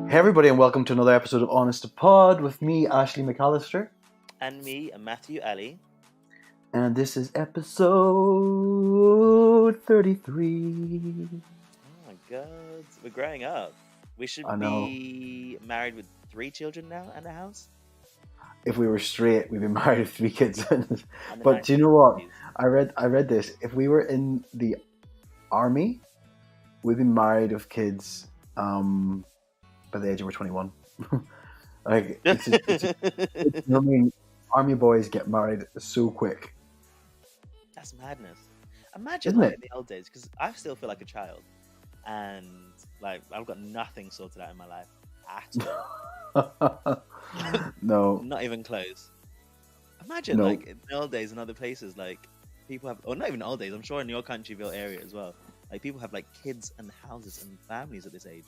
Hey everybody, and welcome to another episode of Honest to Pod with me, Ashley McAllister, And me, Matthew Ali. and this is episode 33. Oh my god, we're growing up. We I should know. be married with 3 children now and a house. If we were straight, we'd be married with 3 kids. And the But do you know what? 1950s. I read this. If we were in the army, we'd be married with kids by the age of we're 21. Like you know what I mean? Army boys get married so quick, That's madness. Imagine isn't like it? in the old days, because I still feel like a child, and like I've got nothing sorted out in my life at all. No, Not even close. Imagine no. like in the old days in other places, like people have, or not even old days. I'm sure in your Countryville area as well. Like people have like kids and houses and families at this age.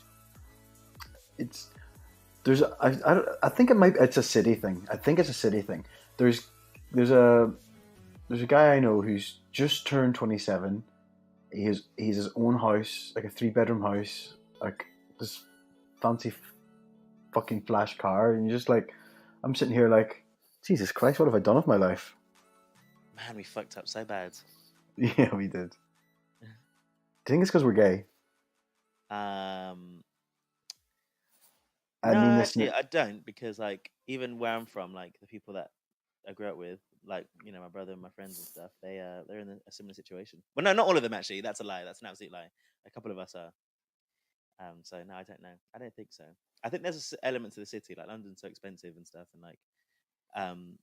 It's I think it's a city thing. I think it's a city thing. There's there's a there's a guy I know who's just turned 27. He's his own house, like a 3 bedroom house, like this fancy fucking flash car, and you're just like, I'm sitting here like, Jesus Christ, what have I done with my life? Man, we fucked up so bad. Yeah, we did. Do you think it's because we're gay? I No, mean this. actually, I don't, because like even where I'm from, like the people that I grew up with, like my brother and my friends and stuff, they're in a similar situation. Well, no, not all of them actually. That's a lie. That's an absolute lie. A couple of us are. So no, I don't know. I don't think so. I think there's elements of the city, like London's so expensive and stuff, and like um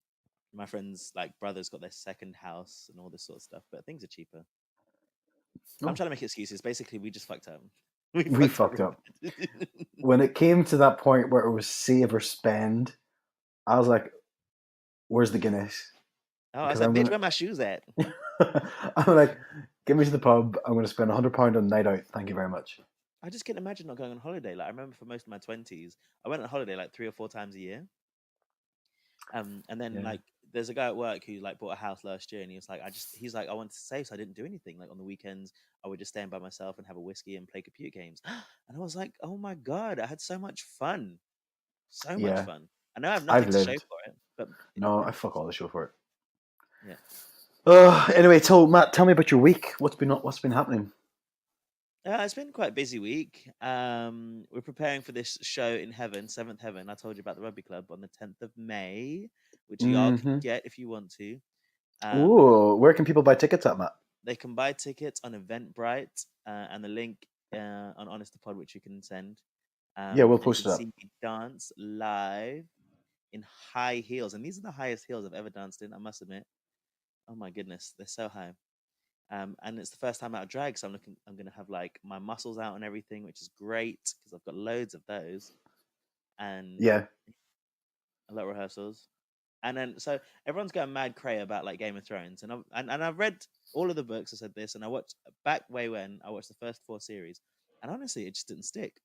my friends like brothers got their second house and all this sort of stuff, but things are cheaper. I'm Oh, trying to make excuses. Basically, we just fucked up. We we fucked up fucked really up. bad. When it came to that point where it was save or spend, I was like, "Where's the Guinness?" Oh, I was Because like, I'm bitch, gonna where my shoes at? I'm like, get me to the pub. I'm going to spend £100 on a night out. Thank you very much. I just can't imagine not going on holiday. Like I remember for most of my 20s, I went on holiday like 3 or 4 times a year. And then Yeah, like there's a guy at work who like bought a house last year, and he's like, I wanted to save, so I didn't do anything. Like on the weekends, I would just stay in by myself and have a whiskey and play computer games. And I was like, oh my god, I had so much fun, so much yeah. fun. I know I have I've nothing to show lived. for it, but No, I yeah, fuck all the show for it. yeah. Anyway, so Matt, tell me about your week. What's been happening? It's been quite a busy week. We're preparing for this show in heaven, Seventh Heaven. I told you about the rugby club on the 10th of May, which y'all can Mm-hmm. get if you want to. Um, Ooh, where can people buy tickets at, Matt? they can buy tickets on Eventbrite, and the link on Honest to Pod, which you can send. Yeah, we'll And you post can it up. see me dance live in high heels, and these are the highest heels I've ever danced in. I must admit. Oh my goodness, they're so high. And it's the first time out of drag, so I'm gonna have like my muscles out and everything, which is great because I've got loads of those and Yeah, a lot of rehearsals. And then so everyone's going mad cray about like Game of Thrones, and I've read all of the books. I said this, and I watched back way when I watched the first 4 series, and honestly, it just didn't stick.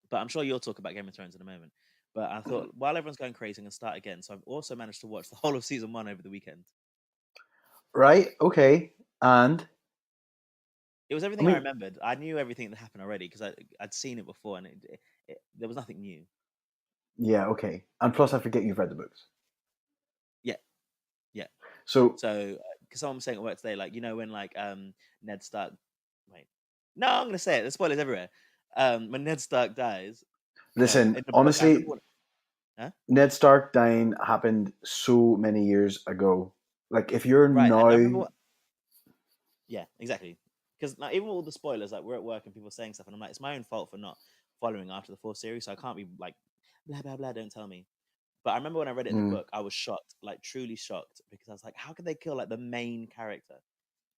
But I'm sure you'll talk about Game of Thrones in a moment. But I thought while everyone's going crazy, I'm gonna start again. So I've also managed to watch the whole of season 1 over the weekend. right. Okay, and It was I everything I mean, remembered. I knew everything that happened already because I'd seen it before, and there was nothing new. yeah, okay. And plus, I forget you've read the books. Yeah, yeah. So So because someone was saying at work today, like when like Ned Stark, wait, no, I'm gonna say it. There's spoilers everywhere. When Ned Stark dies, listen, in the book, I remember honestly, what, huh? Ned Stark dying happened so many years ago. Like, if you're Right, and I now, remember what, yeah, exactly. Because like even with all the spoilers, like we're at work and people are saying stuff, and I'm like, it's my own fault for not following after the 4th series, so I can't be like blah blah blah. Don't tell me. But I remember when I read it in the mm, book, I was shocked, like truly shocked, because I was like, how could they kill like the main character?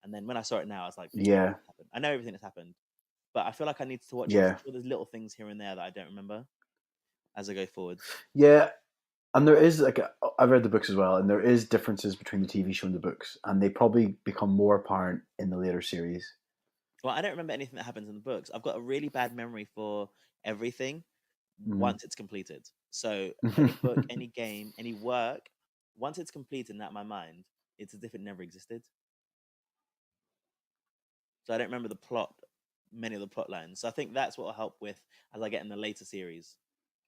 And then when I saw it now, I was like, I know yeah, what's happened. I know everything that's happened, but I feel like I need to watch it because yeah, I'm sure there's little things here and there that I don't remember as I go forwards. yeah. And there is I've read the books as well, and there is differences between the TV show and the books, and they probably become more apparent in the later series. Well, I don't remember anything that happens in the books. I've got a really bad memory for everything Mm. once it's completed. So any book, any game, any work, once it's completed and out of my mind, it's as if it never existed. So I don't remember the plot, many of the plot lines. So I think that's what will help with as I get in the later series.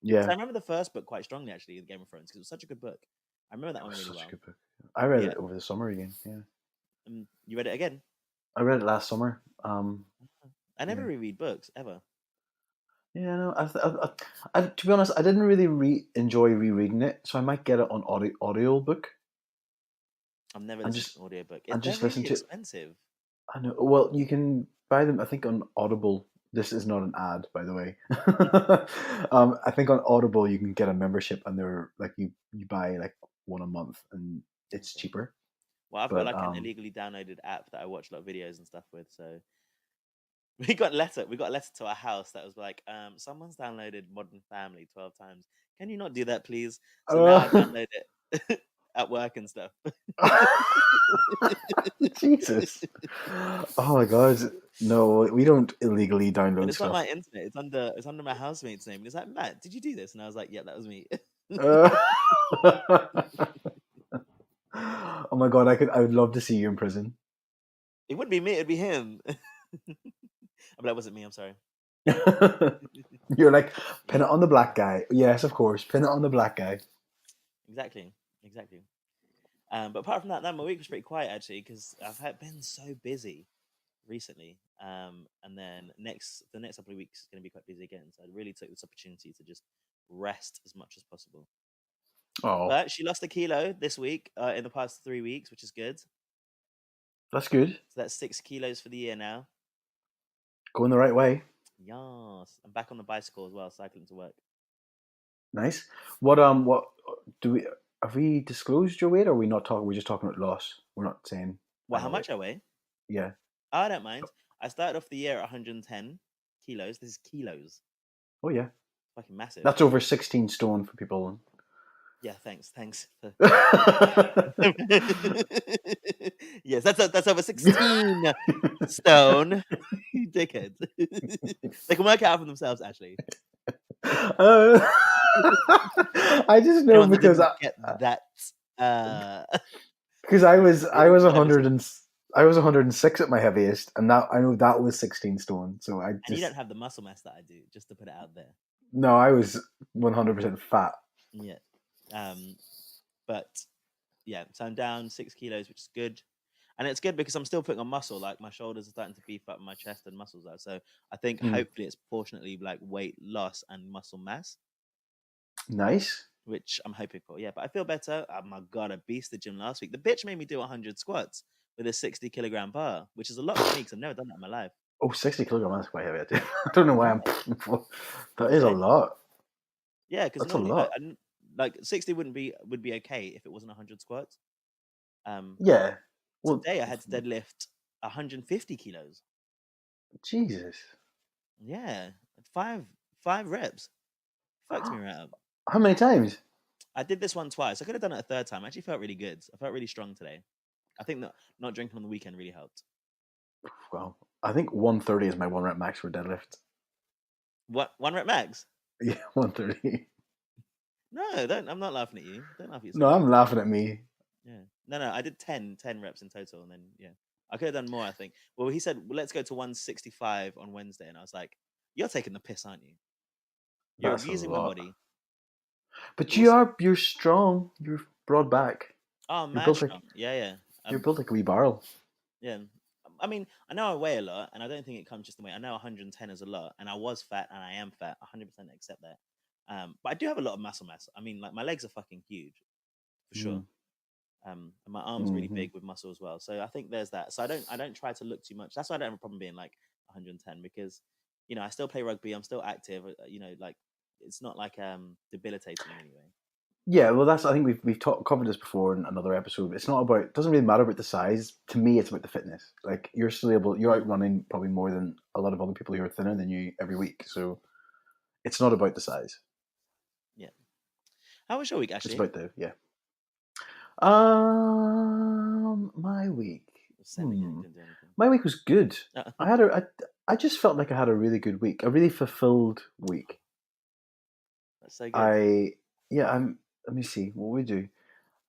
So I Yeah, remember the first book quite strongly, actually, the Game of Thrones, because it was such a good book. I remember that it one was really such a well. good book. I read Yeah. it over the summer again. Yeah, You read it again? I read it last summer. I never Yeah, reread books ever. yeah. No, to be honest, I didn't really enjoy rereading it, so I might get it on audio book I've never and listened to just an audiobook. They're just listen really to it. expensive. I know. Well, you can buy them. I think on Audible. This is not an ad, by the way. I think on Audible you can get a membership, and they're like you buy like one a month, and it's Okay. cheaper. Well, I've got But like an illegally downloaded app that I watch a lot of videos and stuff with. So we got a letter. We got a letter to our house that was like, someone's downloaded Modern Family 12 times. Can you not do that, please? So now I uh, download it at work and stuff. Jesus. Oh my God. No, we don't illegally But download it's not stuff. my internet. It's under my housemate's name. And it's like, Matt, did you do this? And I was like, yeah, that was me. Uh, oh my God, I would love to see you in prison. It wouldn't be me. It'd be him. But that wasn't me. I'm sorry. You're like, pin Yeah, it on the black guy. Yes, of course, pin it on the black guy. exactly, exactly. But apart from that, no, my week was pretty quiet actually because been so busy recently. And then the next couple of weeks is going to be quite busy again. So I really took this opportunity to just rest as much as possible. Oh, But she lost a kilo this week, in the past 3 weeks, which is good. So that's good. that's 6 kilos for the year now. Going the right way. Yes, I'm back on the bicycle as well, cycling to work. Nice. What do we have we disclosed your weight, or are we not talking? We're just talking about loss. We're not saying Well, how final weight. much I weigh? Yeah. I don't mind. I started off the year at 110 kilos. This is kilos. Oh yeah. Fucking massive. That's over 16 stone for people. Yeah, thanks. Yes, that's over 16 stone. You dickheads. They can work it out for themselves, actually. Uh, I just know Anyone that didn't get that, uh, because I was whatever. I was 106 at my heaviest, and that I know that was 16 stone. So I And you just don't have the muscle mass that I do, just to put it out there. no, I was 100% fat. Yeah. Um, but yeah, so I'm down 6 kilos, which is good. And it's good because I'm still putting on muscle. Like my shoulders are starting to beef up, my chest and muscles are. So I think Mm, hopefully it's proportionately like weight loss and muscle mass, nice. which I'm hoping for. Yeah, but I feel better. Oh my god, I beast the gym last week. The bitch made me do 100 squats with a 60 kilogram bar, which is a lot for me because I've never done that in my life. Oh, 60 kilograms, that's quite heavy. I don't know why I'm. Yeah, That is a really. lot. Yeah, because That's a normally lot. like 60 would be okay if it wasn't 100 squats. But Yeah. Well, today I had to deadlift 150 kilos. Jesus. Yeah, five reps. Fucked me right up. How many times? I did this one twice. I could have done it a third time. I actually felt really good. I felt really strong today. I think that not drinking on the weekend really helped. Well, I think 130 is my one rep max for deadlift. What, 1 rep max? Yeah, 130. No, don't. I'm not laughing at you. Don't laugh at No, yourself. I'm laughing at me. Yeah. No. I did 10 reps in total, and then yeah, I could have done more. I think. Well, he said, well, let's go to 165 on Wednesday, and I was like, "You're taking the piss, aren't you? You're That's a abusing my lot. body." But But we'll see. you're strong. You're broad back. Oh, You're mad built like strong. Yeah. you're built like a wee barrel. Yeah. I mean, I know I weigh a lot, and I don't think it comes just the weight. I know 110 is a lot, and I was fat, and I am fat. 100% accept that. But I do have a lot of muscle mass. I mean, like my legs are fucking huge for sure. Mm. And my arms really Hmm. big with muscle as well. So I think there's that. So I don't try to look too much. That's why I don't have a problem being like 110 because I still play rugby. I'm still active. Like it's not like debilitating in any way. Yeah, well, that's I think we've covered this before in another episode. It's not about. It doesn't really matter about the size. To me, it's about the fitness. Like you're still able. You're out Mm, running probably more than a lot of other people who are thinner than you every week. So it's not about the size. yeah. How was your week, It's Ashley? about the yeah. My week. Same again. Hmm. Didn't do anything. My week was good. I just felt like I had a really good week. A really fulfilled week. That's so good. I yeah. Let me see what we do.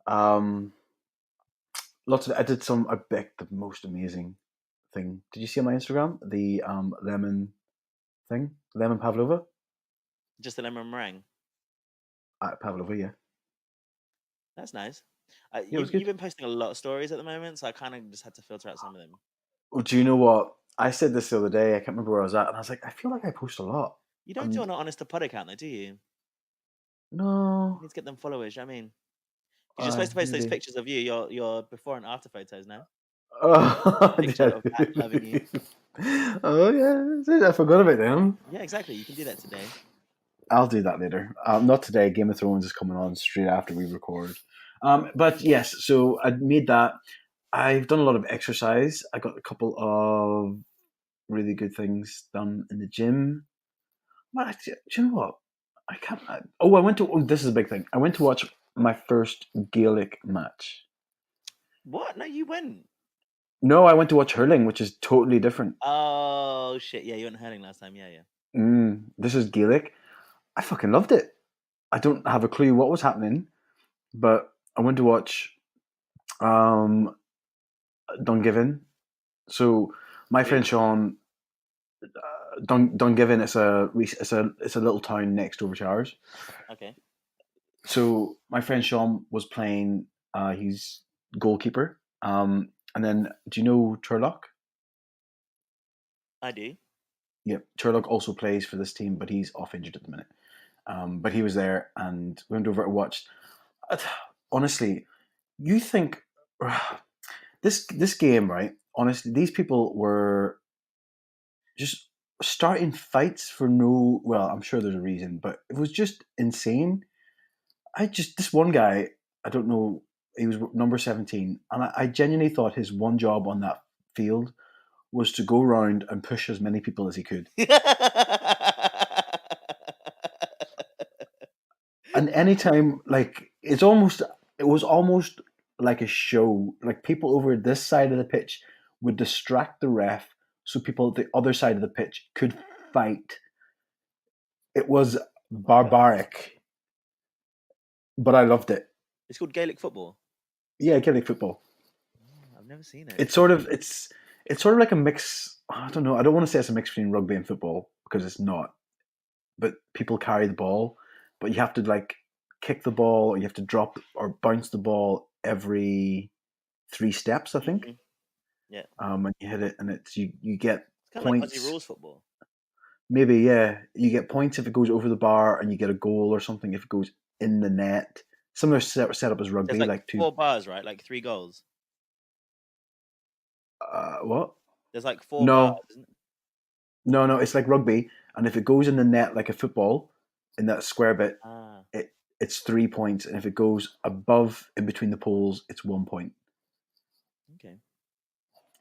Um. Lots of. I did some. I baked the most amazing thing. Did you see on my Instagram the lemon thing? Lemon pavlova. Just a lemon meringue. at Pavlova. Yeah, That's nice. yeah, it was You've good. been posting a lot of stories at the moment, so I kind of just had to filter out some of them. Well, do you know what? I said this the other day. I can't remember where I was at, and I was like, I feel like I post a lot. You don't do And an honest to pod account though, do you? You no, need to get them followers. You know what I mean, because you're supposed to post those maybe. pictures of you, your before and after photos. No, Oh, picture yeah. of Pat loving you. Oh yeah, I forgot about them. Yeah, exactly. You can do that today. I'll do that later. Not today. Game of Thrones is coming on straight after we record. But yes, so I made that. I've done a lot of exercise. I got a couple of really good things done in the gym. What? Do you know what? I can't. I went to. Oh, this is a big thing. I went to watch my first Gaelic match. What? No, you went. No, I went to watch hurling, which is totally different. Oh shit! Yeah, you went hurling last time. Yeah, yeah. This is Gaelic. I fucking loved it. I don't have a clue what was happening, but I went to watch um, Dungiven. So my Who? friend Sean, Dungiven, it's a little town next over to ours. Okay, So my friend Sean was playing. He's goalkeeper. And then do you know Turlock? I do. Yep, Turlock also plays for this team, but he's off injured at the minute. But he was there, and we went over and watched. Uh, Honestly, you think this game, right? Honestly, these people were just starting fights for no. Well, I'm sure there's a reason, but it was just insane. This one guy. I don't know. He was number 17, and I genuinely thought his one job on that field was to go around and push as many people as he could. And anytime, like, it was almost like a show. Like, people over this side of the pitch would distract the ref so people at the other side of the pitch could fight. It was Oh my god, barbaric, but I loved it. it's called Gaelic football. Yeah, Gaelic football. Oh, I've never seen it. It's sort of it's sort of like a mix. I don't know. I don't want to say it's a mix between rugby and football because it's not. But people carry the ball, but you have to like kick the ball, or you have to drop or bounce the ball every 3 steps, I think. Hmm. Yeah, When you hit it, and you get it's kind of like Aussie points. rules football. Maybe yeah, you get points if it goes over the bar, and you get a goal or something if it goes in the net. Similar set up as There's rugby, like like two. 4 bars, right? Like 3 goals. What? There's like 4 bars, No, isn't it? no, it's like rugby, and if it goes in the net like a football, in that square bit, Ah, it's 3 points, and if it goes above in between the poles, it's 1 point. okay.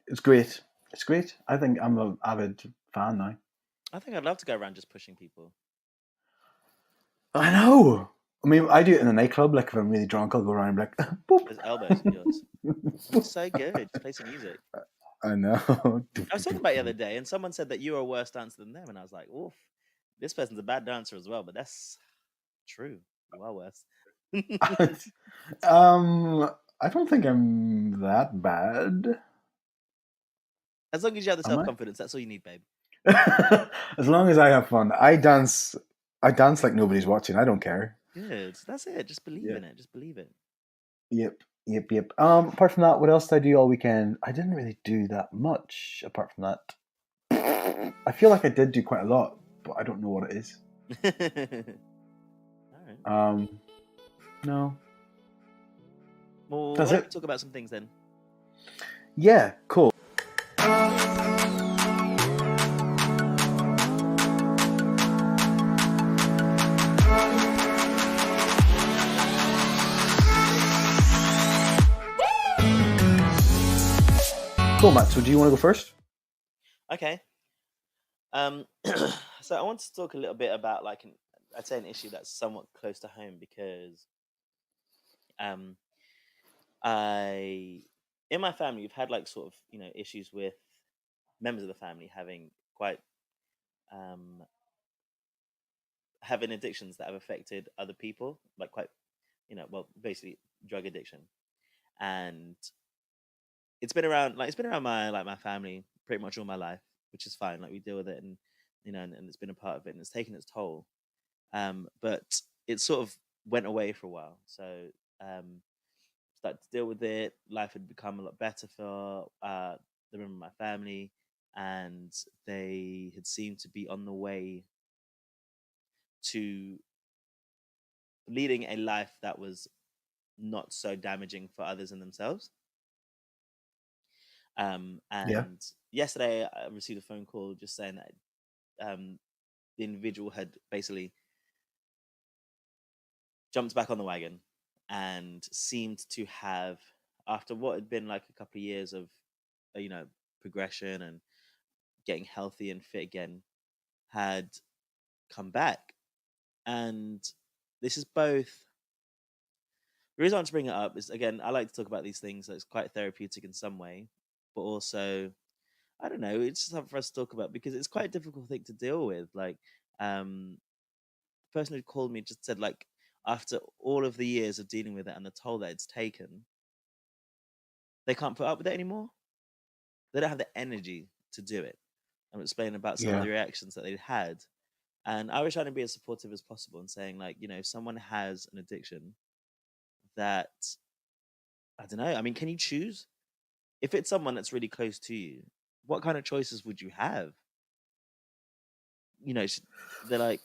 It's great. It's great. I think I'm an avid fan now. I think I'd love to go around just pushing people. I know. I mean, I do it in a nightclub. Like if I'm really drunk, I'll go around and be like, boop. Those elbows of yours. That's so good. Just play some music. I know. I was talking about it the other day, and someone said that you were a worse dancer than them, and I was like, "Oof, this person's a bad dancer as well." But that's true. You are worse. um, I don't think I'm that bad. As long as you have the Am self I? confidence, that's all you need, babe. As long as I have fun, I dance. I dance like nobody's watching. I don't care. Good. That's it. Just believe Yeah. in it. Just believe it. Yep. Yep. Yep. Apart from that, what else did I do all weekend? I didn't really do that much. Apart from that, I feel like I did do quite a lot, but I don't know what it is. All right. Um, no, Well, that's why don't we it. talk about some things then? Yeah, cool. Cool, Matt. So, do you want to go first? Okay. So I want to talk a little bit about like I'd say an issue that's somewhat close to home because um I in my family we've had like sort of issues with members of the family having quite um having addictions that have affected other people, like quite well, basically drug addiction. And it's been around my family pretty much all my life, which is fine. Like we deal with it, and and it's been a part of it, and it's taken its toll. But it's sort of went away for a while. So um, started to deal with it. Life had become a lot better for the member of my family, and they had seemed to be on the way to leading a life that was not so damaging for others and themselves. Yeah. And yesterday, I received a phone call just saying that the individual had basically jumped back on the wagon and seemed to have, after what had been like a couple of years of, you know, progression and getting healthy and fit again, had come back. And this is both. The reason I want to bring it up is, again, I like to talk about these things. That's quite therapeutic in some way, but also, I don't know, it's just something for us to talk about because it's quite a difficult thing to deal with. Like, the person who called me just said, like, after all of the years of dealing with it and the toll that it's taken, they can't put up with it anymore. They don't have the energy to do it. I'm explaining about some of Yeah. the reactions that they'd had. And I was trying to be as supportive as possible and saying, like, you know, if someone has an addiction that, I don't know, I mean, can you choose? If it's someone that's really close to you, what kind of choices would you have? You know, they're like,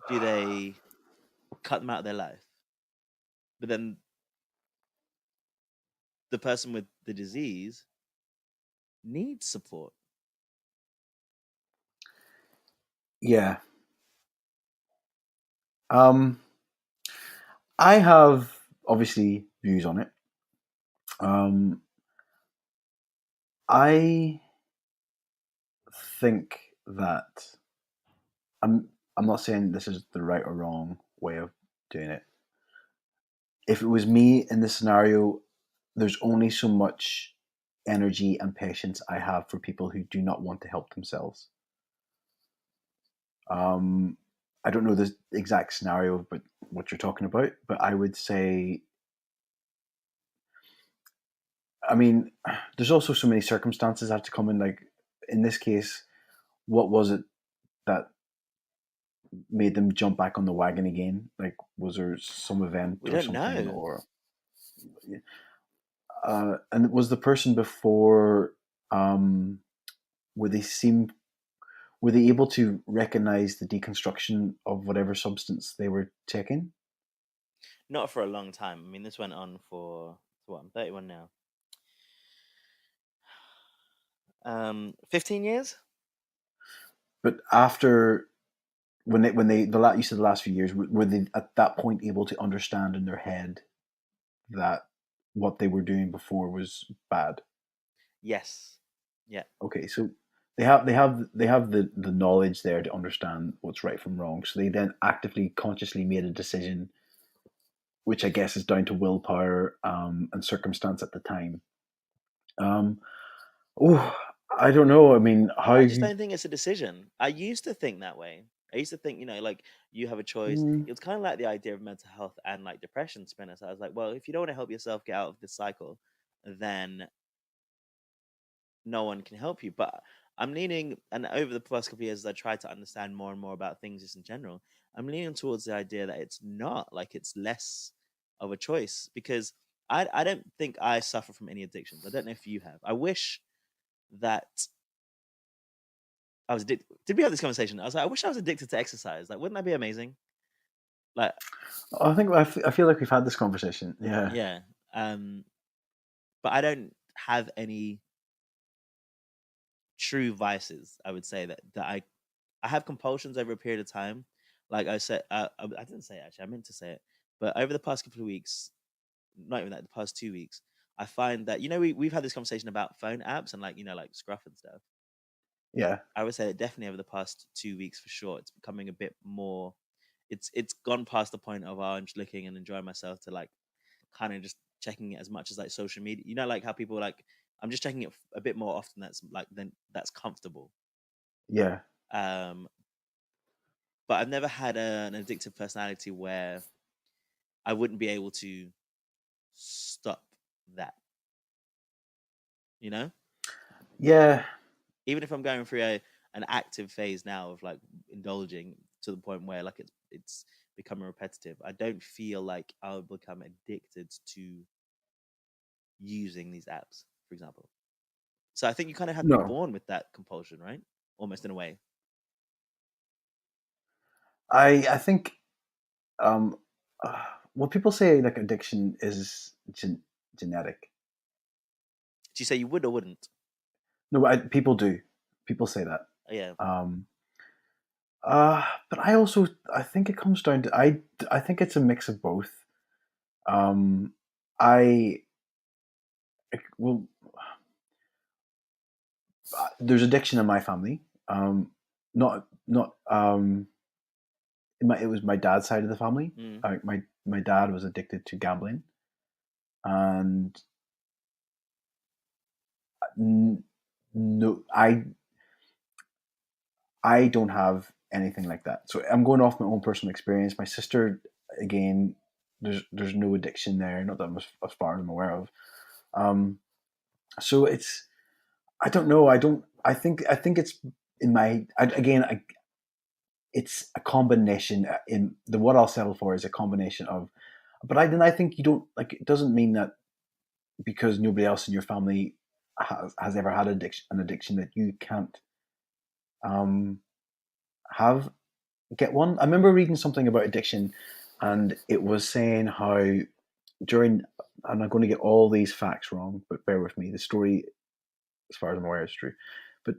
do they cut them out of their life? But then the person with the disease needs support. Yeah. Um, I have obviously views on it. Um, I think that I'm I'm not saying this is the right or wrong way of doing it. If it was me in this scenario, there's only so much energy and patience I have for people who do not want to help themselves. Um, I don't know the exact scenario, but what you're talking about. But I would say, I mean, there's also so many circumstances have to come in. Like in this case, what was it that made them jump back on the wagon again? Like, was there some event We or don't something, know. or and was the person before? Um, were they seem were they able to recognize the deconstruction of whatever substance they were taking? Not for a long time. I mean, this went on for what? I'm 31 now. 15 years. But after when they you said the last few years, were they at that point able to understand in their head that what they were doing before was bad? Yes. Yeah. Okay, so they have the knowledge there to understand what's right from wrong. So they then actively, consciously made a decision, which I guess is down to willpower and circumstance at the time. Um, oh, I don't know. I mean, how? I just don't think it's a decision. I used to think that way. I used to think, you know, like you have a choice. Mm, It was kind of like the idea of mental health and like depression, to be honest. I was like, well, if you don't want to help yourself get out of this cycle, then no one can help you. But I'm leaning, and over the past couple of years, as I try to understand more and more about things just in general, I'm leaning towards the idea that it's not like it's less of a choice because I don't think I suffer from any addictions. I don't know if you have. I wish that I was addicted. Did we have this conversation? I was like, I wish I was addicted to exercise. Like, wouldn't that be amazing? Like, I think I feel like we've had this conversation. Yeah, yeah. Um, but I don't have any true vices. I would say that I have compulsions over a period of time. Like I said, I didn't say it actually. I meant to say it, but over the past couple of weeks, not even that, the past 2 weeks, I find that, you know, we've had this conversation about phone apps and, like, you know, like Scruff and stuff. yeah, I would say that definitely over the past 2 weeks for sure, it's becoming a bit more. It's gone past the point of, oh, I'm just looking and enjoying myself to like kind of just checking it as much as like social media. You know, like how people like, I'm just checking it a bit more often. That's like then that's comfortable. yeah, Um, but I've never had an addictive personality where I wouldn't be able to stop that. You know, yeah. even if I'm going through an active phase now of like indulging to the point where like it's becoming repetitive. I don't feel like I would become addicted to using these apps, for example. So I think you kind of have to be No, born with that compulsion, right? Almost in a way. I think um, uh, well, people say like addiction is genetic. Do you say you would or wouldn't? No, people do. People say that. Yeah. Um, but I think it comes down to I think it's a mix of both. Um, I well, there's addiction in my family. Not it was my dad's side of the family. Mm. My dad was addicted to gambling, and n- no, I don't have anything like that. So I'm going off my own personal experience. My sister, again, there's no addiction there, not that as far as I'm aware of. Um, so it's I don't know. I think it's in my again. It's a combination. In the what I'll settle for is a combination of. But I think you don't like. It doesn't mean that because nobody else in your family has ever had an addiction that you can't um, have get one. I remember reading something about addiction, and it was saying how during, and I'm going to get all these facts wrong, but bear with me. The story, as far as I'm aware, is true. But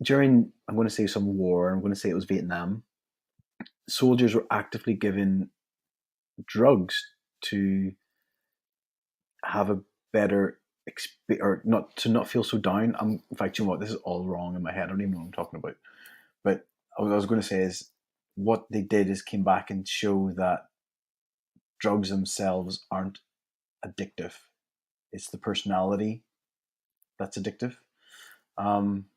during, I'm going to say some war, I'm going to say it was Vietnam, soldiers were actively given drugs to have a better or not to not feel so down. In fact, you know what? This is all wrong in my head. I don't even know what I'm talking about. But what I was going to say is what they did is came back and show that drugs themselves aren't addictive. It's the personality that's addictive. Um,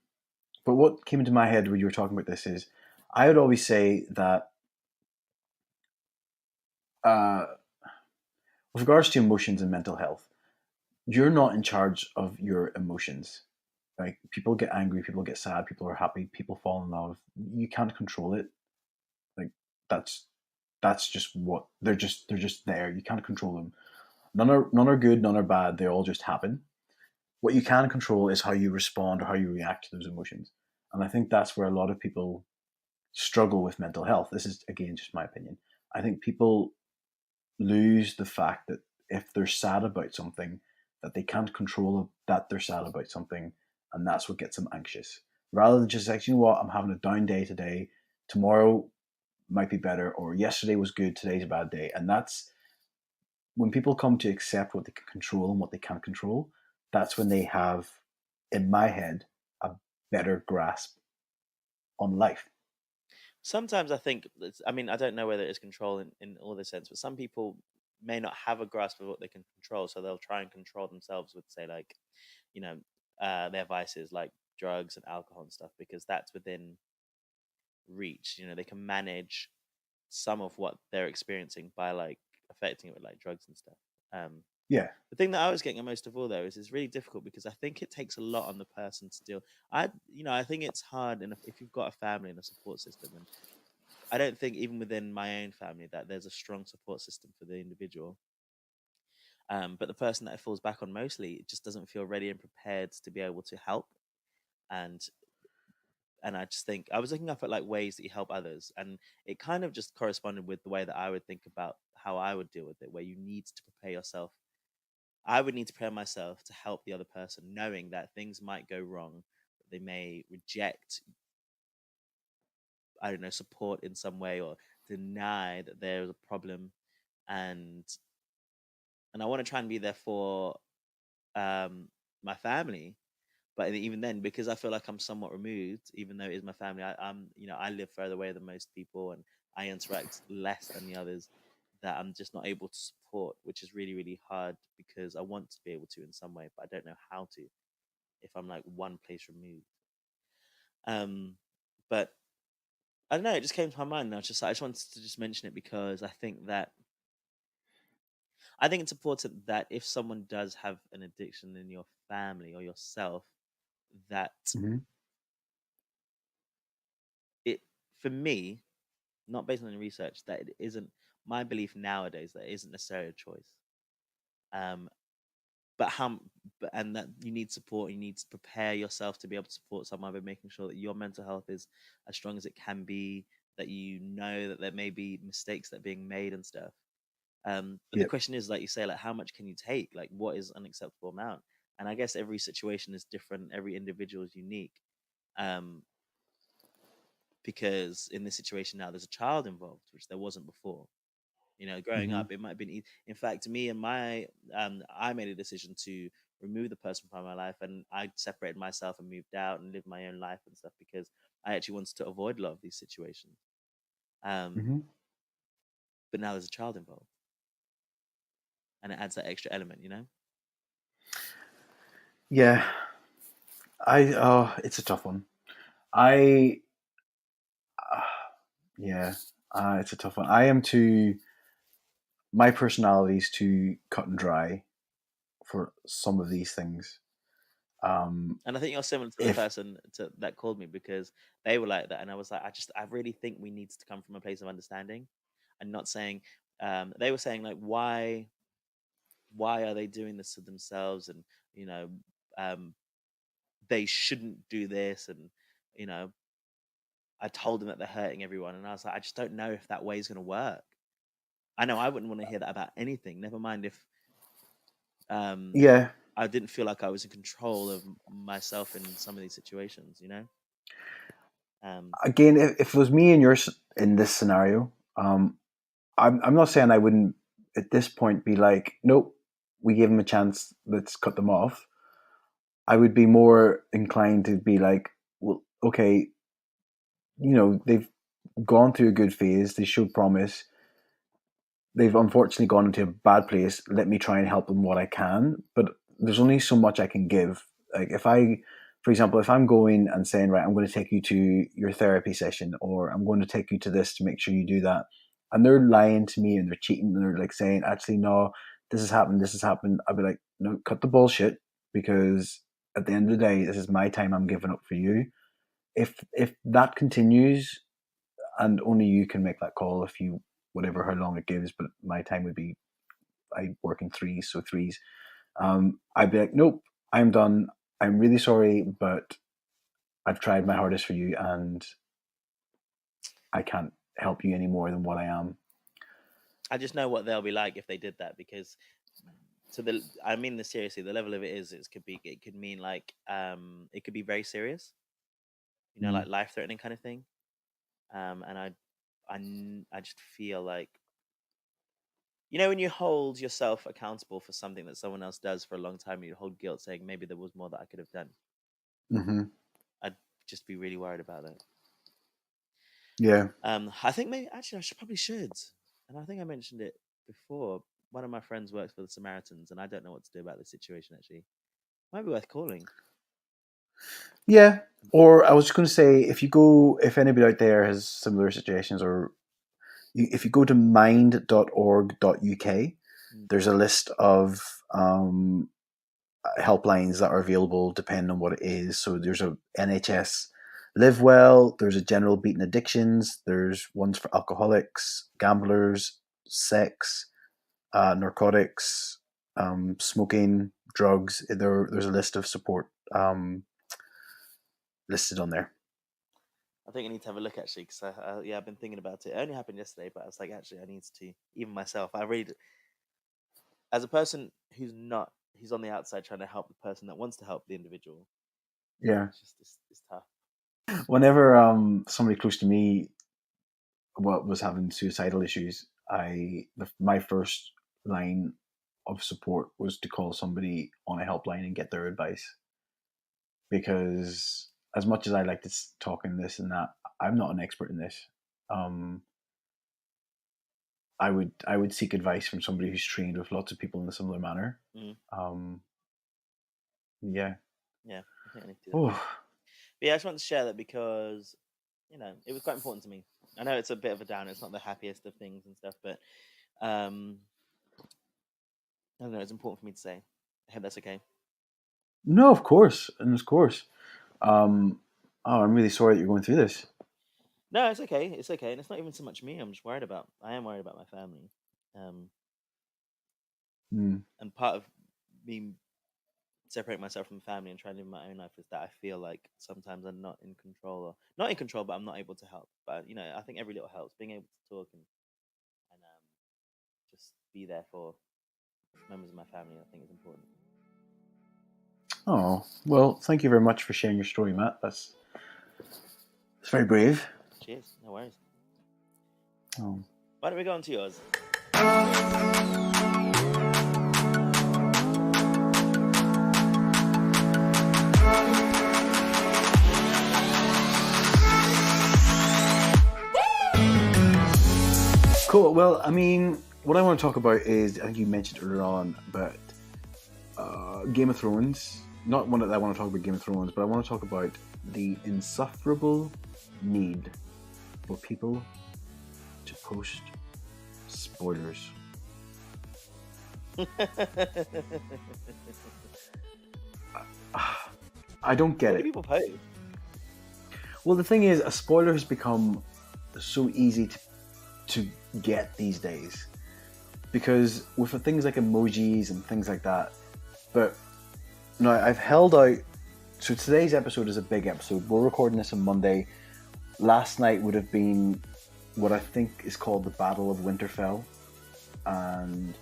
but what came into my head when you were talking about this is I would always say that uh, with regards to emotions and mental health, you're not in charge of your emotions. Like people get angry, people get sad, people are happy, people fall in love. You can't control it. Like that's that's just what they're just there. You can't control them. None are good, none are bad. They all just happen. What you can control is how you respond or how you react to those emotions. And I think that's where a lot of people struggle with mental health. This is again just my opinion. I think people lose the fact that if they're sad about something, that they can't control that they're sad about something, and that's what gets them anxious. Rather than just like, you know what, I'm having a down day today. Tomorrow might be better, or yesterday was good, today's a bad day. And that's when people come to accept what they can control and what they can't control, that's when they have, in my head, a better grasp on life. Sometimes I think, I mean, I don't know whether it's control in all this sense, but some people may not have a grasp of what they can control. So they'll try and control themselves with, say, like, you know, their vices like drugs and alcohol and stuff, because that's within reach. They can manage some of what they're experiencing by like affecting it with like drugs and stuff. Um, Yeah. the thing that I was getting at most of all though is it's really difficult because I think it takes a lot on the person to deal. I think it's hard, and if you've got a family and a support system, and I don't think even within my own family that there's a strong support system for the individual. But the person that it falls back on mostly just doesn't feel ready and prepared to be able to help. And I just think I was looking up at like ways that you help others, and it kind of just corresponded with the way that I would think about how I would deal with it, where you need to prepare yourself. I would need to prepare myself to help the other person, knowing that things might go wrong. They may reject, I don't know, support in some way, or deny that there's a problem, and I want to try and be there for um, my family. But even then, because I feel like I'm somewhat removed, even though it is my family, I live further away than most people, and I interact less than the others. That I'm just not able to support, which is really, really hard because I want to be able to in some way, but I don't know how to if I'm like one place removed. Um, but I don't know. It just came to my mind, and I just wanted to just mention it because I think it's important that if someone does have an addiction in your family or yourself, that Mm-hmm. it for me not based on any research, that it isn't my belief nowadays that it isn't necessarily a choice. Um, but and that you need support. You need to prepare yourself to be able to support someone by making sure that your mental health is as strong as it can be. That you know that there may be mistakes that are being made and stuff. But the Yep. question is, like you say, like how much can you take? Like what is an acceptable amount? And I guess every situation is different. Every individual is unique. Um, because in this situation now, there's a child involved, which there wasn't before. Growing Hmm. up, it might have been. In fact, me and I made a decision to remove the person from my life, and I separated myself and moved out and lived my own life and stuff because I actually wanted to avoid a lot of these situations. Um, Hmm. but now there's a child involved, and it adds that extra element. Yeah, it's a tough one. I uh, yeah, it's a tough one. I am too. My personality is too cut and dry for some of these things. Um, And I think you're similar to the if person that called me because they were like that, and I was like, I really think we need to come from a place of understanding, and not saying. They were saying like, why are they doing this to themselves, and you know, um, they shouldn't do this, and you know, I told them that they're hurting everyone, and I was like, I just don't know if that way is going to work. I know I wouldn't want to hear that about anything. Never mind if um, yeah, I didn't feel like I was in control of myself in some of these situations. Um, again, if it was me and yours in this scenario, I'm not saying I wouldn't at this point be like, nope, we gave them a chance, let's cut them off. I would be more inclined to be like, well, okay, they've gone through a good phase, they showed promise, they've unfortunately gone into a bad place. Let me try and help them what I can, but there's only so much I can give. Like for example, if I'm going and saying, right, I'm going to take you to your therapy session, or I'm going to take you to this to make sure you do that, and they're lying to me and they're cheating and they're like saying, actually, no, this has happened. I'd be like, no, cut the bullshit, because at the end of the day, this is my time I'm giving up for you. If that continues, and only you can make that call if you whatever how long it gives. But my time would be I work in threes, so threes. I'd be like, nope, I'm done. I'm really sorry, but I've tried my hardest for you, and I can't help you any more than what I am. I just know what they'll be like if they did that because I mean this seriously. The level of it could mean like it could be very serious, Mm. like life threatening kind of thing. And I just feel like when you hold yourself accountable for something that someone else does for a long time, you hold guilt, saying maybe there was more that I could have done. Hmm. I'd just be really worried about that. Yeah. I think maybe actually I should, and I think I mentioned it before. One of my friends works for the Samaritans, and I don't know what to do about this situation. Actually, might be worth calling. Yeah. Or I was just going to say, if anybody out there has similar situations, or if you go to mind.org.uk, Mm. there's a list of helplines that are available depending on what it is. So there's a NHS Live Well, there's a general beating addictions, there's ones for alcoholics, gamblers, sex, narcotics, smoking, drugs. There's a list of support listed on there. I think I need to have a look actually, because yeah, I've been thinking about it. It only happened yesterday, but I was like, actually, I need to. Even myself, I read as a person who's on the outside trying to help the person that wants to help the individual. Yeah. It's tough. Whenever somebody close to me was having suicidal issues, my first line of support was to call somebody on a helpline and get their advice, because as much as I like to talk in this and that, I'm not an expert in this. Um, I would seek advice from somebody who's trained with lots of people in a similar manner. Mm, Um, yeah. yeah, I think I need to do that. Oh But yeah, I just want to share that because it was quite important to me. I know it's a bit of a down. It's not the happiest of things and stuff, but um, I don't know. It's important for me to say. I hope that's okay. no, of course, and of course. Um, oh, I'm really sorry that you're going through this. No, it's okay. It's okay, and it's not even so much me. I'm just worried about. I am worried about my family, um, Mm. and part of me separating myself from family and trying to live my own life is that I feel like sometimes I'm not in control, or not in control, but I'm not able to help. But I think every little helps. Being able to talk and just be there for members of my family, I think is important. Oh, well, thank you very much for sharing your story, Matt. That's very brave. Cheers. No worries. Oh. Why don't we go on to yours? Cool. Well, I mean, what I want to talk about is, I think you mentioned earlier on, but Game of Thrones. Not one that I want to talk about Game of Thrones, but I want to talk about the insufferable need for people to post spoilers. I don't get What do it. people post? Well, the thing is, a spoiler has become so easy to get these days because with things like emojis and things like that. But no, I've held out. So today's episode is a big episode. We're recording this on Monday. Last night would have been what I think is called the Battle of Winterfell, and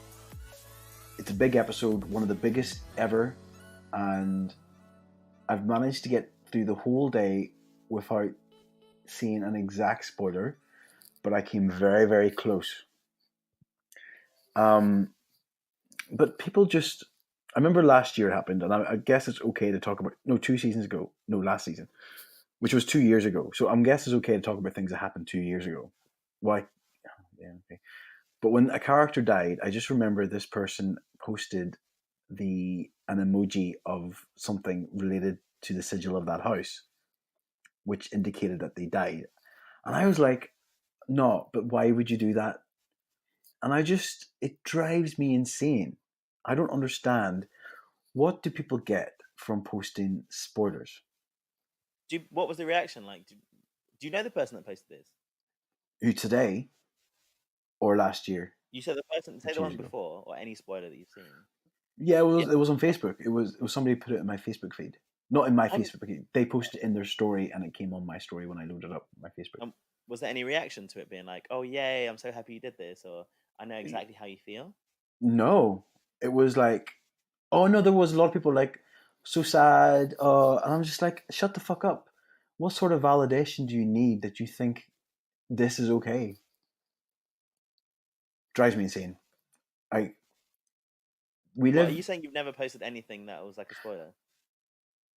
it's a big episode, one of the biggest ever. And I've managed to get through the whole day without seeing an exact spoiler, but I came very, very close. Um, but people just, I remember last year it happened, and I guess it's okay to talk about, no, 2 seasons ago, no, last season, which was 2 years ago. So I'm guessing it's okay to talk about things that happened 2 years ago. Why? Yeah, okay. But when a character died, I just remember this person posted an emoji of something related to the sigil of that house, which indicated that they died. And I was like, no, but why would you do that? And it drives me insane. I don't understand. What do people get from posting spoilers? What was the reaction like? Do you know the person that posted this? Who today or last year You said the person, or say the 2 years one ago? before, or any spoiler that you've seen. Yeah, Yeah, it was on Facebook. It was somebody put it in my Facebook feed. Not in my and Facebook feed. They posted it in their story and it came on my story when I loaded up my Facebook. was there any reaction to it being like, "Oh yay, I'm so happy you did this," or "I know exactly how you feel"? No. It was like, oh no, there was a lot of people like so sad, and I'm just like, shut the fuck up. What sort of validation do you need that you think this is okay? Drives me insane. I we What are live you saying? You've never posted anything that was like a spoiler?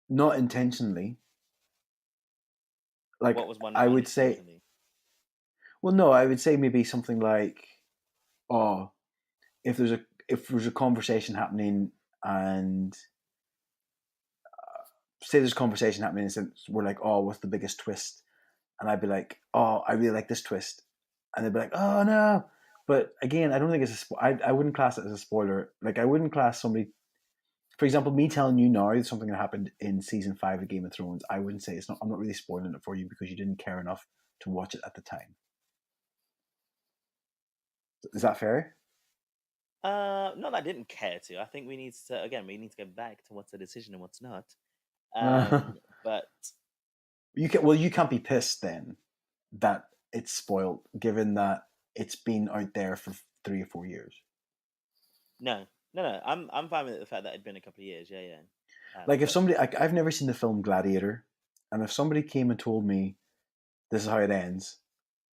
not intentionally. Like What was one I funny would say, recently? well, no, I would say maybe something like, oh, if there's a if there's a conversation happening and say there's a conversation happening and we're like, oh, what's the biggest twist? And I'd be like, oh, I really like this twist, and they'd be like, oh no. But again, I don't think it's I wouldn't class it as a spoiler. Like I wouldn't class somebody, for example, me telling you now something that happened in season 5 of Game of Thrones. I wouldn't say it's not. I'm not really spoiling it for you because you didn't care enough to watch it at the time. Is that fair? Not that I didn't care to. I think we need to go back to what's a decision and what's not. But You can't be pissed then that it's spoiled, given that it's been out there for 3 or 4 years. no, no, I'm fine with the fact that it'd been a couple of years. Yeah, yeah. Like if But somebody, I've never seen the film Gladiator, and if somebody came and told me this is how it ends,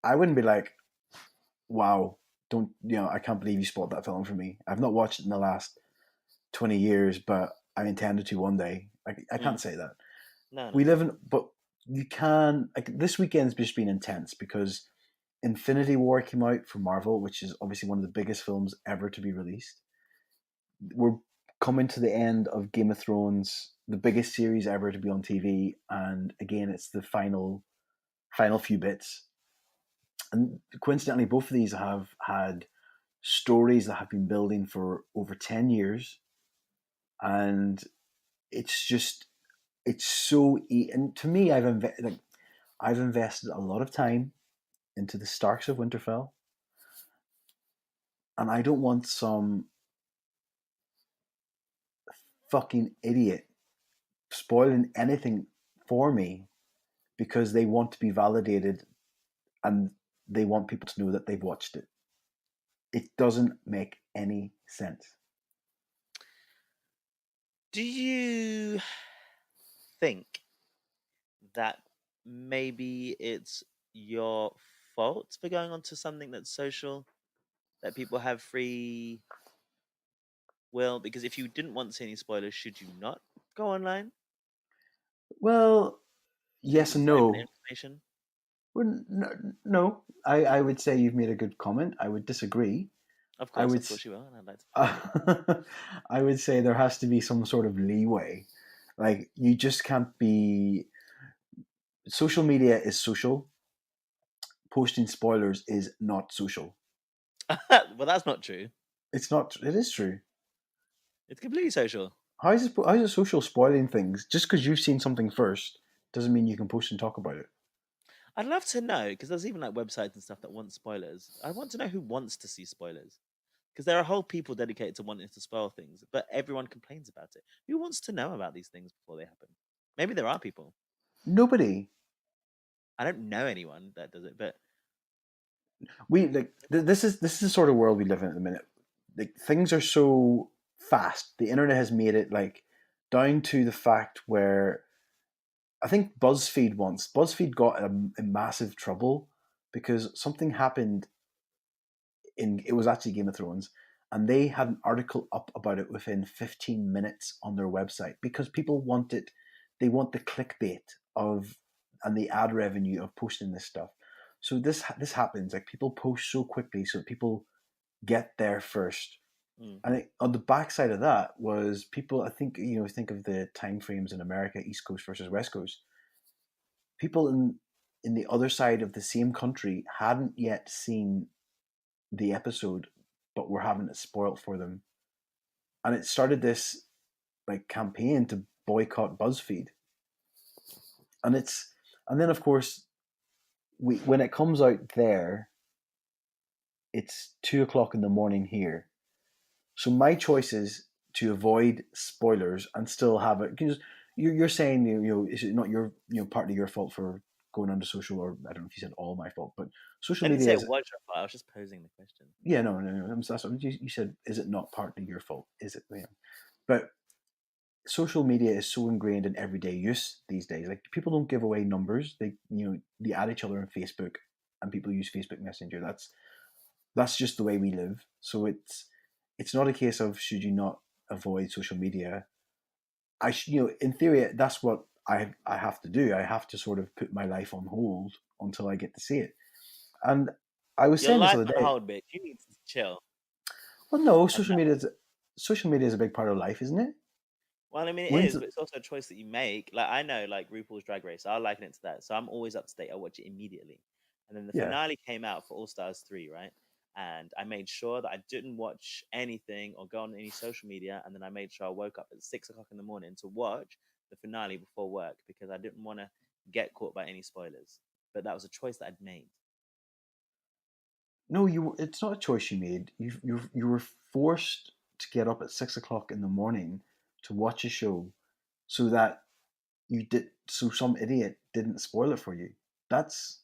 I wouldn't be like, "Wow, don't I can't believe you spoiled that film for me." I've not watched it in the last 20 years, but I intended to one day. I can't mm, say that. no, We no. live in, but you can. Like this weekend's just been intense because Infinity War came out for Marvel, which is obviously one of the biggest films ever to be released. We're coming to the end of Game of Thrones, the biggest series ever to be on TV, and again, it's the final few bits. And coincidentally, both of these have had stories that have been building for over 10 years, and it's just it's so and to me, like I've invested a lot of time into the Starks of Winterfell, and I don't want some fucking idiot spoiling anything for me because they want to be validated and they want people to know that they've watched it. It doesn't make any sense. Do you think that maybe it's your fault for going onto something that's social, that people have free will? Because if you didn't want to see any spoilers, should you not go online? Well, Shouldn't yes you and save the no. information? Well, no, I would say you've made a good comment. I would disagree. I would Of course you will, and I'd like to hear it. I would say there has to be some sort of leeway. Like you just can't be. Social media is social. Posting spoilers is not social. Well, that's not true. It's not. It is true. It's completely social. How is it social spoiling things? Just because you've seen something first doesn't mean you can post and talk about it. I'd love to know because there's even like websites and stuff that want spoilers. I want to know who wants to see spoilers because there are whole people dedicated to wanting to spoil things, but everyone complains about it. Who wants to know about these things before they happen? Maybe there are people. Nobody. I don't know anyone that does it, but We like this is the sort of world we live in at the minute. Like things are so fast. The internet has made it like down to the fact where I think BuzzFeed got in massive trouble because something happened in it was actually Game of Thrones, and they had an article up about it within 15 minutes on their website because people want it. They want the clickbait of and the ad revenue of posting this stuff. So this happens like people post so quickly, so people get there first. mm, And on the backside of that was people. I think think of the time frames in America, East Coast versus West Coast. People in the other side of the same country hadn't yet seen the episode, but were having it spoiled for them. And it started this like campaign to boycott BuzzFeed. And then of course we when it comes out there, it's 2 o'clock in the morning here. So my choice is to avoid spoilers and still have it. Because you're saying is it not your partly your fault for going onto social, or I don't know if you said all my fault, but social I didn't media say it is was your fault. I was just posing the question. yeah, no. That's what you said. Is it not partly your fault? Is it? Yeah. But social media is so ingrained in everyday use these days. Like people don't give away numbers. They add each other on Facebook, and people use Facebook Messenger. That's just the way we live. So it's not a case of should you not avoid social media. In theory, that's what I have to do. I have to sort of put my life on hold until I get to see it. And I was Your saying this life other on day. hold, bitch. You need to chill. Well, no, On that. social media is a big part of life, isn't it? Well, I mean, it When's is, but it's also a choice that you make. Like I know, like RuPaul's Drag Race, I liken it to that. So I'm always up to date. I watch it immediately, and then the yeah. finale came out for All Stars 3, right? And I made sure that I didn't watch anything or go on any social media, and then I made sure I woke up at 6 o'clock in the morning to watch the finale before work because I didn't want to get caught by any spoilers. But that was a choice that I'd made. No, it's not a choice you made. You were forced to get up at 6 o'clock in the morning to watch a show, so that so some idiot didn't spoil it for you. That's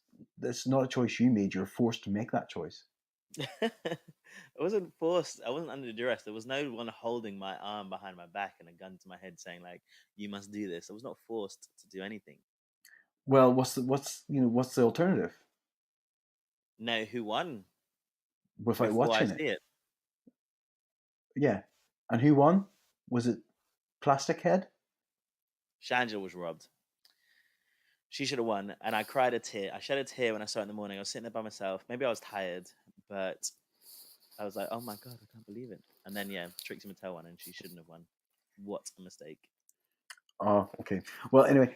not a choice you made. You're forced to make that choice. I wasn't forced. I wasn't under duress. There was no one holding my arm behind my back and a gun to my head saying like, "You must do this." I was not forced to do anything. Well, what's the alternative Know who won without before I watching it? see it. Yeah, and who won? Was it Plastic Head? Shangela was robbed. She should have won, and I cried a tear. I shed a tear when I saw it in the morning. I was sitting there by myself. Maybe I was tired, but I was like, "Oh my god, I can't believe it!" And then yeah, Trixie Mattel won, and she shouldn't have won. What a mistake! Oh, okay. Well, anyway,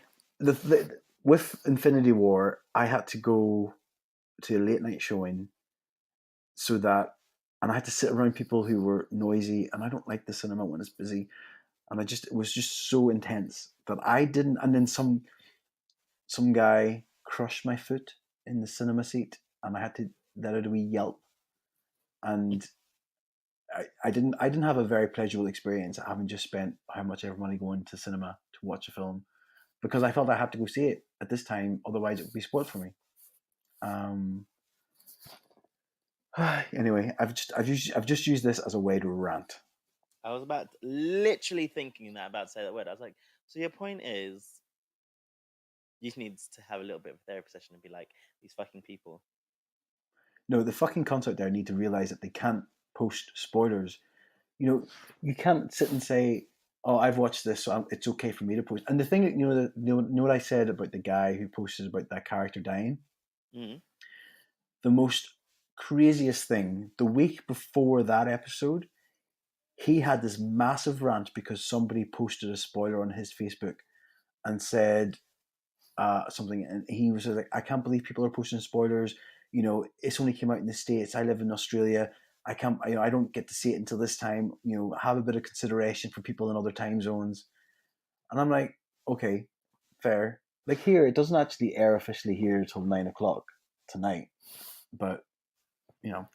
with Infinity War, I had to go to a late night showing so that and I had to sit around people who were noisy, and I don't like the cinema when it's busy, and it was just so intense that I didn't. And then some guy crush my foot in the cinema seat, and I had to let out a wee yelp. And I didn't have a very pleasurable experience having just spent how much ever money going to cinema to watch a film, because I felt I had to go see it at this time, otherwise it would be spoiled for me. Um, anyway, I've just used this as a way to rant. I was literally thinking that about to say that word. I was like, so your point is you just need to have a little bit of a therapy session and be like, these fucking people. No, the fucking cunts out there need to realize that they can't post spoilers. You can't sit and say, "Oh, I've watched this, so it's okay for me to post." And the thing, know what I said about the guy who posted about that character dying. Mm. The most craziest thing, the week before that episode, he had this massive rant because somebody posted a spoiler on his Facebook and said something, and he was like, "I can't believe people are posting spoilers. It's only came out in the States. I live in Australia. I can't. I don't get to see it until this time. Have a bit of consideration for people in other time zones." And I'm like, okay, fair. Like here, it doesn't actually air officially here until 9 o'clock tonight, but you know.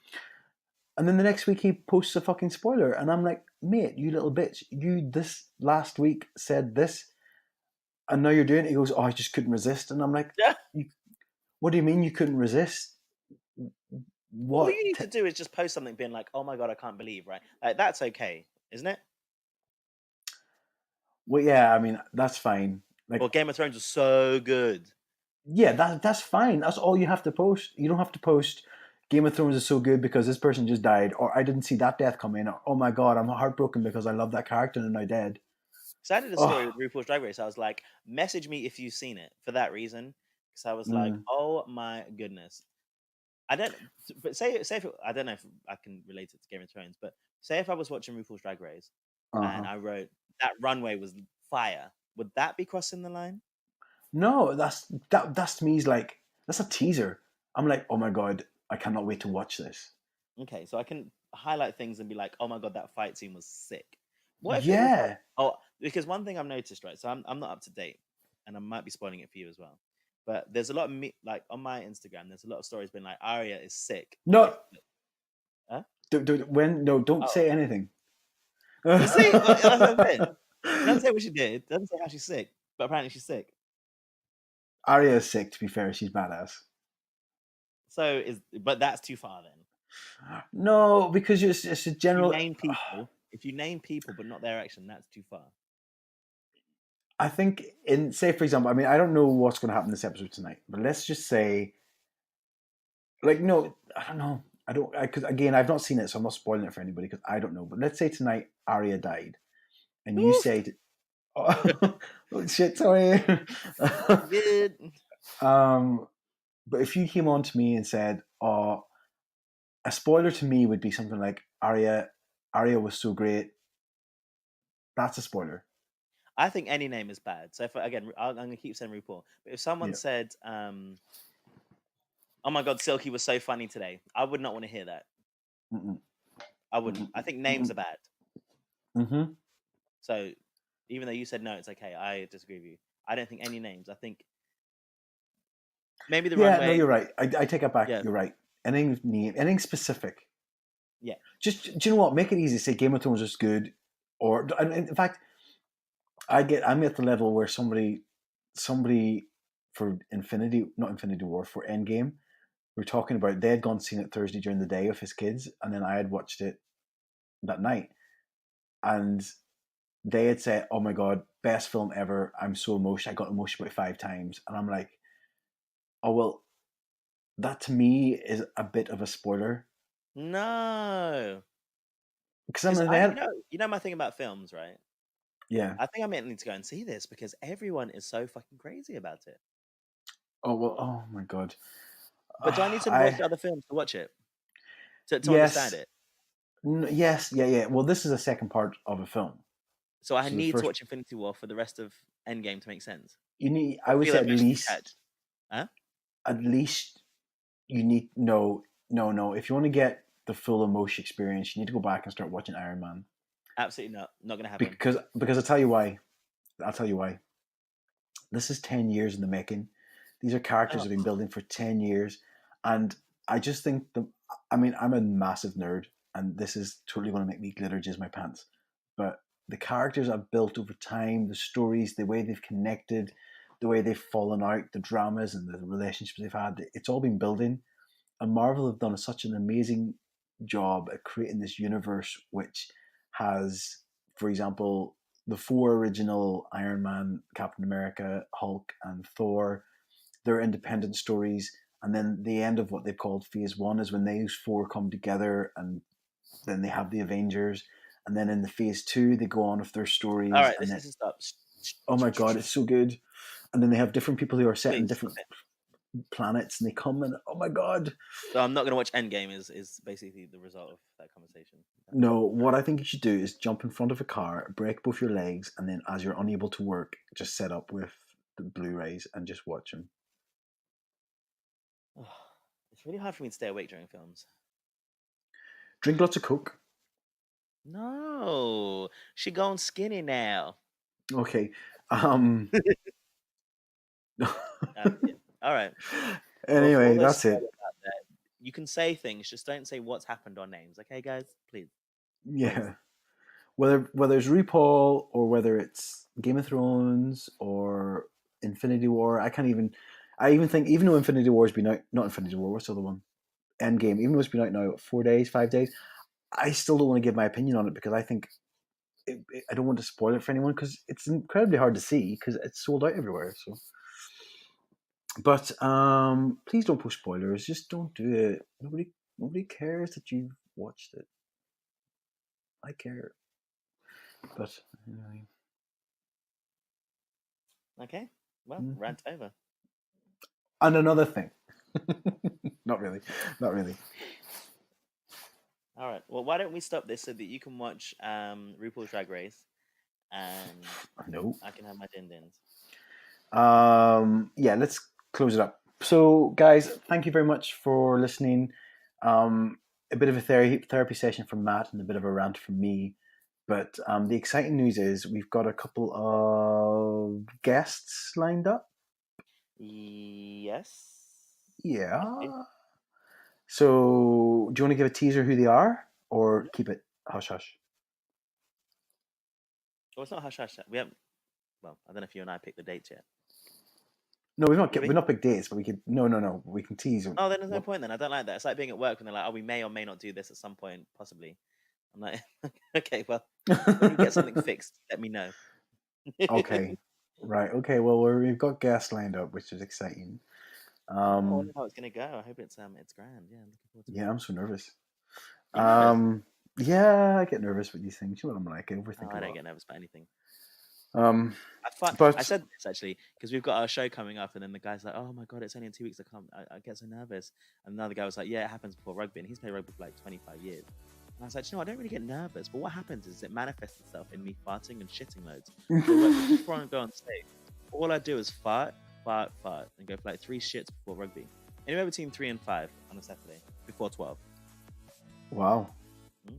And then the next week he posts a fucking spoiler, and I'm like, mate, you little bitch, you this last week said this, and now you're doing it. He goes, oh, I just couldn't resist, and I'm like, Yeah. what do you mean you couldn't resist? All What? you need to do is just post something being like, oh my God, I can't believe, right? Like, that's okay, isn't it? Well, yeah, I mean that's fine. Or Like, Game of Thrones was so good. yeah, that's fine. That's all you have to post. You don't have to post. Game of Thrones is so good because this person just died, or I didn't see that death coming, or oh my god, I'm heartbroken because I love that character and they're now dead. So I did a story Oh, with RuPaul's Drag Race. I was like, message me if you've seen it for that reason. Because I was like, mm, oh my goodness. I don't, but say if I don't know if I can relate it to Game of Thrones, but say if I was watching RuPaul's Drag Race and uh-huh. I wrote that runway was fire, would that be crossing the line? No, that's to me is like that's a teaser. I'm like, oh my god, I cannot wait to watch this. Okay, so I can highlight things and be like, oh my God, that fight scene was sick. What if it was like, Yeah. oh, because one thing I've noticed, right? So I'm not up to date and I might be spoiling it for you as well. But there's a lot of me, like on my Instagram, there's a lot of stories being like, Arya is sick. And No, huh? no, don't Oh, say anything. you see, that's what I'm saying. It doesn't say what she did. It doesn't say how she's sick, but apparently she's sick. Arya is sick. To be fair, she's badass. But that's too far then. No, because it's a general. If you name people but not their action, that's too far. I think in say for example, I mean I don't know what's going to happen this episode tonight, but let's just say, like no, I don't know. I don't because again I've not seen it, so I'm not spoiling it for anybody because I don't know. But let's say tonight Arya died, and you Oof, said, "Oh, oh shit, sorry." good. um, but if you came on to me and said, "Oh, a spoiler to me would be something like Arya was so great," that's a spoiler. I think any name is bad. So if again, I'm gonna keep saying RuPaul. But if someone Yeah. said, "Oh my God, Silky was so funny today," I would not want to hear that. Mm-mm, I wouldn't. mm-mm, I think names mm-mm, are bad. mm-hmm. So even though you said no, it's okay. I disagree with you. I don't think any names. I think maybe the Yeah, no, runway. you're right. I take it back. Yeah, You're right. Anything specific. yeah. Just do you know what? Make it easy. Say Game of Thrones is good, or and in fact, I'm at the level where somebody for not Infinity War for Endgame, we are talking about they had gone seen it Thursday during the day with his kids, and then I had watched it that night, and they had said, "Oh my god, best film ever! I'm so emotional. I got emotional about 5 times," and I'm like, "Oh well, that to me is a bit of a spoiler." No, Because I because mean, they had, you know my thing about films, right? yeah. I think I might need to go and see this because everyone is so fucking crazy about it. Oh well. Oh my god. But do I need to watch I the other films to watch it to understand yes, it? yes, yeah, yeah. Well, this is a second part of a film. So I So the need to first, watch Infinity War for the rest of Endgame to make sense. you need. I Or would feel say at emotionally least, attached. Huh? at least you need no, no, no. If you want to get the full emotion experience, you need to go back and start watching Iron Man. Absolutely not. Not gonna happen. Because I'll tell you why. I'll tell you why. This is 10 years in the making. These are characters Oh, that have been building for 10 years. And I just think, I mean, I'm a massive nerd, and this is totally going to make me glitter jizz my pants. But the characters I've built over time, the stories, the way they've connected, the way they've fallen out, the dramas and the relationships they've had, it's all been building. And Marvel have done such an amazing job at creating this universe, which has, for example, the four original Iron Man, Captain America, Hulk, and Thor. They're independent stories, and then the end of what they've called Phase One is when those four come together, and then they have the Avengers, and then in the Phase Two they go on with their all stories, right. and This then needs to stop. oh my god, it's so good. And then they have different people who are set in Please stop different it. planets, and they come and oh my god. So I'm not gonna watch Endgame. Is basically the result of that conversation. No, what I think you should do is jump in front of a car, break both your legs, and then as you're unable to work, just set up with the Blu-rays and just watch them. It's really hard for me to stay awake during films. Drink lots of Coke. No, she gone skinny now. Okay. Um. Yeah. All right. Well, for all Anyway, those that's it. spoilers out there, you can say things, just don't say what's happened or names. Okay, guys? Please. Please. Yeah. Whether it's RuPaul or whether it's Game of Thrones or Infinity War, I can't even. I even think even though Infinity War's been out, not Infinity War, what's the other one? Endgame. Even though it's been out now 4 days, 5 days, I still don't want to give my opinion on it because I think I don't want to spoil it for anyone because it's incredibly hard to see because it's sold out everywhere. So, but please don't post spoilers. Just don't do it. Nobody cares that you've watched it. I care, but anyway. Okay. Well, Mhm. rant over. And another thing. Not really. Not really. All right. Well, why don't we stop this so that you can watch RuPaul's Drag Race and No. I can have my din dins. Yeah, let's close it up. So, guys, thank you very much for listening. A bit of a therapy session from Matt and a bit of a rant from me. But the exciting news is we've got a couple of guests lined up. Yes. Okay. Yeah. So, do you want to give a teaser who they are or Yeah. keep it hush hush? Well, it's not hush hush. We haven't. Well, I don't know if you and I picked the dates yet. No, Did we're we? not big dates, but we could. No. We can tease. Oh, then there's no What? point then. I don't like that. It's like being at work when they're like, "Oh, we may or may not do this at some point, possibly." I'm like, "Okay, well, when you get something fixed, let me know." Okay. Right. Okay. Well, we've got guests lined up, which is exciting. Yeah, I wonder how it's gonna go. I hope it's grand. Yeah, I'm looking forward to it. Yeah, I'm so nervous. Are you nervous? Yeah, I get nervous with these things. You know what I'm like. I Oh, overthink a I don't lot. get nervous about anything. Um, I but said this actually because we've got our show coming up, and then the guy's like, "Oh my god, it's only in 2 weeks. I get so nervous." And another guy was like, "Yeah, it happens before rugby, and he's played rugby for like 25 years." And I was like, "You know, I don't really get nervous, but what happens is it manifests itself in me farting and shitting loads." So just before I go on stage, all I do is fart, and go for like 3 shits before rugby. Anywhere between 3 and 5 on a Saturday before 12. wow, Mm.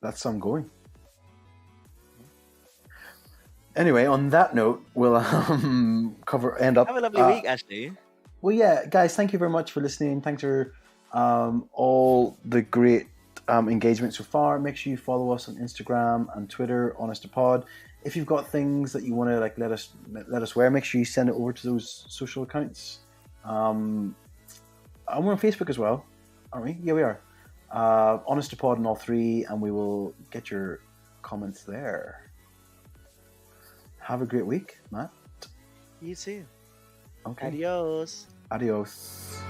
that's some going. Anyway, on that note, we'll end Have up. a lovely week, Ashley. Well, yeah, guys, thank you very much for listening. Thanks for all the great engagement so far. Make sure you follow us on Instagram and Twitter, Honest to Pod. If you've got things that you want to like let us wear, make sure you send it over to those social accounts. And we're on Facebook as well, aren't we? Yeah, we are. Honest to Pod on all three, and we will get your comments there. Have a great week, Matt. You too. Okay. Adios. Adios.